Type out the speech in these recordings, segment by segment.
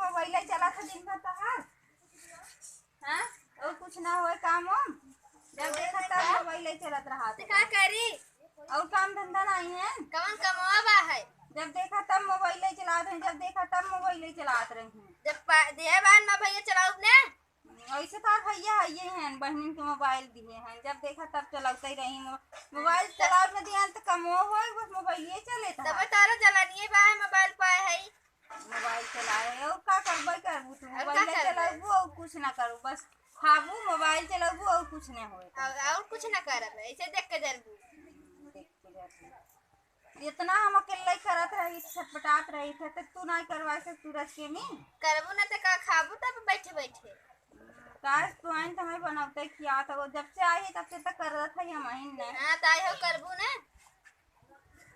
Mobile चला था दिन भर तहार। हाँ और कुछ ना होए काम वाम, जब देखा तब मोबाइल चलत रहा तो का करी और काम धंधा नहीं है। कौन कमावा है जब देखा तब मोबाइल चलाते हैं, जब देखा तब मोबाइल चलाते रहे हैं। जब दिए बान में भैया चलाऊ ने ऐसे तो भैया ये हैं बहन के मोबाइल दिए हैं, जब देखा तब चलाते ही रही। मोबाइल चलाओ न दिया तो कमो हो, बस मोबाइल ये चले था। तब तारा जलानिए बा मोबाइल पाए है मोबाइल चलाए और का करबे करबू तू, और मोबाइल का चलाबू और कुछ ना करू, बस खाबू मोबाइल चलाबू और कुछ नहीं होए। और कुछ ना करब ऐसे देख के जरबू देख के जाती इतना हम अकेले करत रही, छटपटात रही थे तो तू नहीं करवा सक तू रच के नहीं करबू ना तो का खाबू तब बैठे बैठे काश तू आइन तो हमें बनाते किया था। वो जब से आई तब से तक कर रहा था हम आइन नहीं। हां ताई हो करबू ना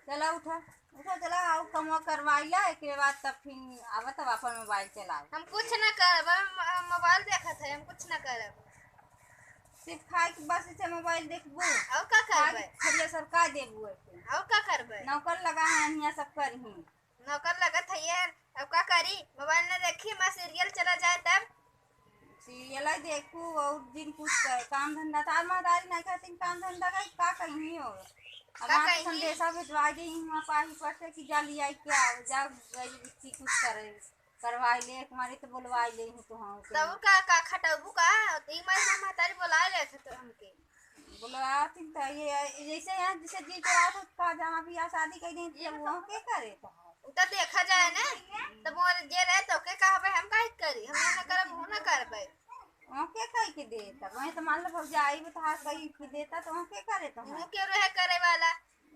चला उठा उठा चला आओ कमवा करवाइला के बाद तब फिर आवा तब अपन मोबाइल चलाओ। हम कुछ ना करब हम मोबाइल देखत है हम कुछ ना करब सिर्फ खाए के बस इसे मोबाइल देखबू और का करबे खरिया सरकार देबू ऐसे और का करबे नौकर लगा है यहाँ सब करही नौकर लगत है यार अब का करी मोबाइल ना देखी मैं सीरियल चला जाए तब सीरियल देखू और दिन कुछ कर काम धंधा तार महदारी नहीं करती काम धंधा का कहीं हो। अब का वहाँ कहीं? संदेशा भिजवा दी वहाँ पाही पर से कि जा लिया क्या जा गई कुछ करे करवाई ले हमारी तो बुलवाई ले तो हाँ तब का खटबू का ई मैं महतारी बुलाए ले तो हमके बुलवाती तो ये जैसे यहाँ जैसे जी जरा का जहाँ भी यहाँ शादी कर दी थी वो के करे तो तो देखा जाए ना तब वो जे रहे तो के कहबे हम काहे करी हम ना करब वो ना करबे ओके कह के देता वहीं तो मान लो भग जाई भी तो हाथ कही के देता तो ओके करे तो वो के रहे करे वाला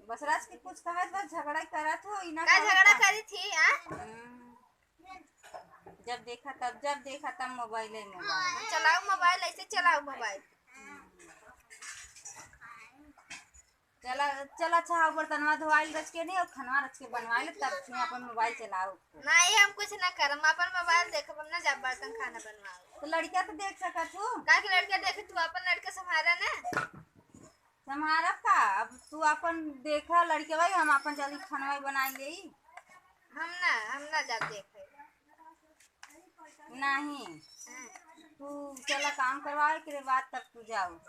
बस राज के कुछ कहा बस झगड़ा करत हो इना का झगड़ा करी थी हां जब देखा तब मोबाइल है मोबाइल चलाओ मोबाइल ऐसे चलाओ मोबाइल चला चला चाह बर्तनवा धोवाइल रच के नहीं और खाना रच के बनवाइल तब फिर अपन मोबाइल चलाओ। नहीं हम कुछ ना करम अपन मोबाइल देखब ना जब बर्तन खाना बनवाओ तो लड़किया तो देख सकत हो का के लड़के देखे तू अपन लड़के संभारा ना तुम्हारा का अब तू अपन देखा लड़के भाई हम अपन जल्दी खाना बनाई ले हम ना जब देखे नहीं तू चला काम करवाए के बाद तब तू जाओ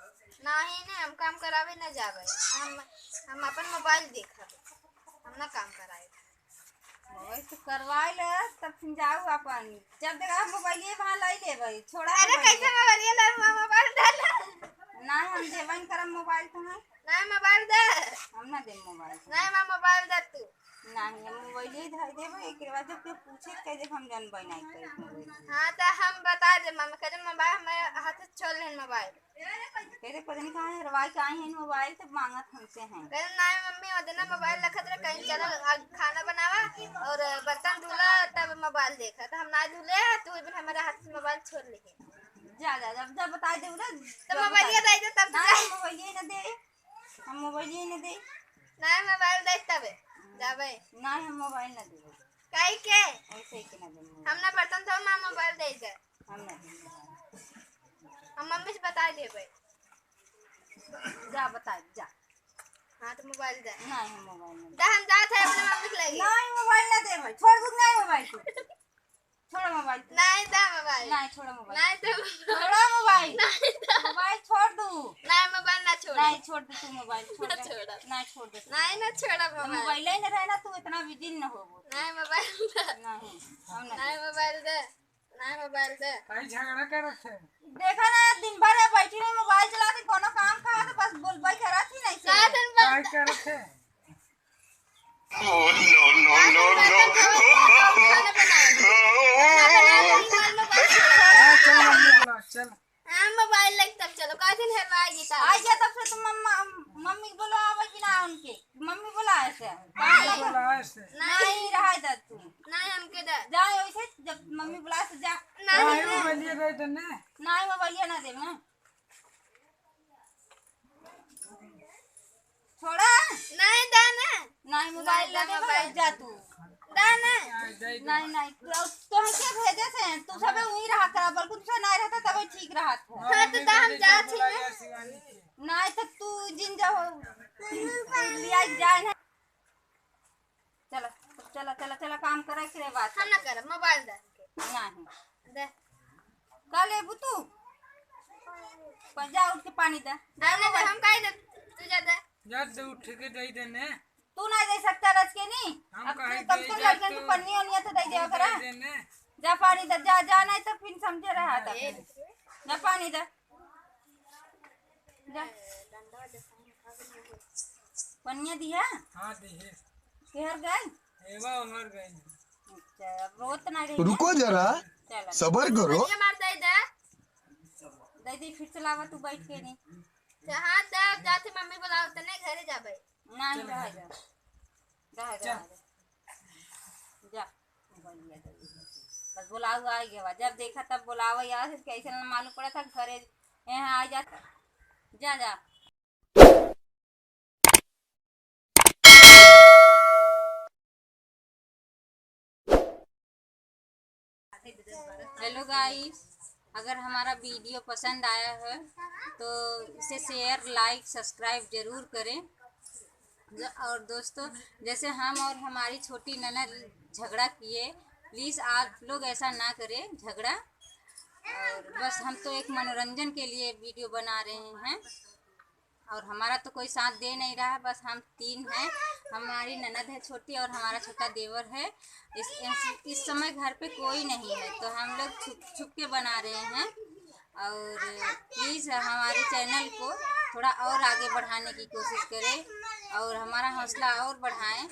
नहीं ना हम काम करावे ना जावे हम अपन मोबाइल देखब हम ना काम कराए मोबाइल तो करवाई ले तब फिर जाओ अपन जब देखा मोबाइल ये वहाँ लाई ले भाई छोड़ा अरे कैसे मोबाइल ला मोबाइल डाल नहीं हम देवन करम मोबाइल तो है नहीं मोबाइल दे हम ना दे मोबाइल नहीं मैं मोबाइल दे तू नहीं हम मोबाइल ही धर देबे एक बाद जब तू पूछे कह दे हम जानबे नहीं करे। हां तो हम बता दे मम्मी कह दे मोबाइल हमारे हाथ से छोड़ ले मोबाइल कह दे पता नहीं कहां है रवाई का है मोबाइल तो मांगत हमसे हैं कह नहीं मम्मी और दिन मोबाइल रखत रहे कहीं चलो खाना बनावा और बर्तन धुला तब मोबाइल देखा तो हम ना धुले तू भी हमारे हाथ से मोबाइल छोड़ ले जा जा जब बता दे ना तो मोबाइल ये दे तब नहीं मोबाइल ही ना दे हम मोबाइल ही ना दे नहीं मोबाइल दे तब जाबे नहीं हम मोबाइल ना दे काई के ऐसे ही ना दे हम ना बर्तन धो मां मोबाइल दे दे हम ना दे हम मम्मी से बता देबे जा बता जा हां तो मोबाइल दे नहीं हम मोबाइल ना दा हम जात है अपने मम्मी के लगे नहीं मोबाइल ना दे भाई छोड़ दूं नहीं मोबाइल तू छोड़ मोबाइल नहीं दा मोबाइल नहीं छोड़ मोबाइल नहीं तो छोड़ मोबाइल नहीं मोबाइल छोड़ दूं नहीं मोबाइल ना छोड़ नहीं छोड़ दे तू मोबाइल छोड़ ना दे छोड़ा। नहीं छोड़ दे नहीं ना छोड़ा मोबाइल मोबाइल ही ना रहना तू इतना बिजी न हो नहीं मोबाइल दे नहीं हम ना नहीं मोबाइल दे नहीं मोबाइल दे कहीं झगड़ा करत है देखा ना दिन भर बैठी नहीं मोबाइल चलाती कोनो काम का तो बस बोलबई करत ही नहीं का से दिन काय करत है खाना हाँ, चल मम्मी बुला चल हां मोबाइल लेके तब चलो का दिन हेरवाएगी तब आ जा तब से तुम मम्मी बोलो आवे बिना उनके मम्मी बोला ऐसे बोला ऐसे नहीं रहा जा तू नहीं हमके दे जा वैसे जब मम्मी बुलाए तो जा नहीं काय बोलिए गए तने नहीं मोबाइल ना दे ना छोड़ा नहीं दे ना नहीं मोबाइल ना दे जा तू दे ना नहीं नहीं तो है क्या भेजे से तू सब वही रहा कर बल्कि तुझे नहीं रहता तब ठीक रहा था हां तो दा हम जा छी नहीं तो तू जिन जाओ लिया जाए ना चलो चला चला चला काम करे के बात हम ना कर मोबाइल दे नहीं दे का लेबू तू जा उठ के पानी दे हमने हम काहे दे तू जा दे जा तो उठ के दे देने तू नहीं दे सकता रच के नहीं हम अब काहे कब दे तो जा लड़कन की तो पन्नी ओनिया तो दे दिया करा दे देने जा पानी दे जा जा नहीं तो फिर समझे रहा था जा पानी दे जा पन्निया दिया हाँ दिए केहर गए एवा उमर गई अच्छा अब रोत नहीं रही रुको जरा चल सबर करो ये मार दे दे दे दे फिर चलावा तू बैठ के नहीं हाँ दे जाती मम्मी बुलाओ तने घरे जा भाई नहीं रह जा रह जा जा बस बुलाऊ आ गया जब देखा तब बुलावा यार कैसे ना मालूम पड़ा था घरे यहाँ आ जाता जा जा हेलो गाइस, अगर हमारा वीडियो पसंद आया है तो इसे शेयर लाइक सब्सक्राइब ज़रूर करें। और दोस्तों, जैसे हम और हमारी छोटी ननद झगड़ा किए, प्लीज़ आप लोग ऐसा ना करें झगड़ा। और बस हम तो एक मनोरंजन के लिए वीडियो बना रहे हैं और हमारा तो कोई साथ दे नहीं रहा। बस हम 3 हैं, हमारी ननद है छोटी और हमारा छोटा देवर है। इस समय घर पे कोई नहीं है तो हम लोग छुप के बना रहे हैं। और प्लीज़ हमारे चैनल को थोड़ा और आगे बढ़ाने की कोशिश करें और हमारा हौसला और बढ़ाएं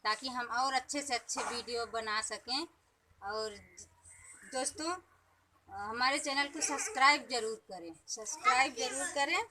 ताकि हम और अच्छे से अच्छे वीडियो बना सकें। और दोस्तों, हमारे चैनल को सब्सक्राइब ज़रूर करें।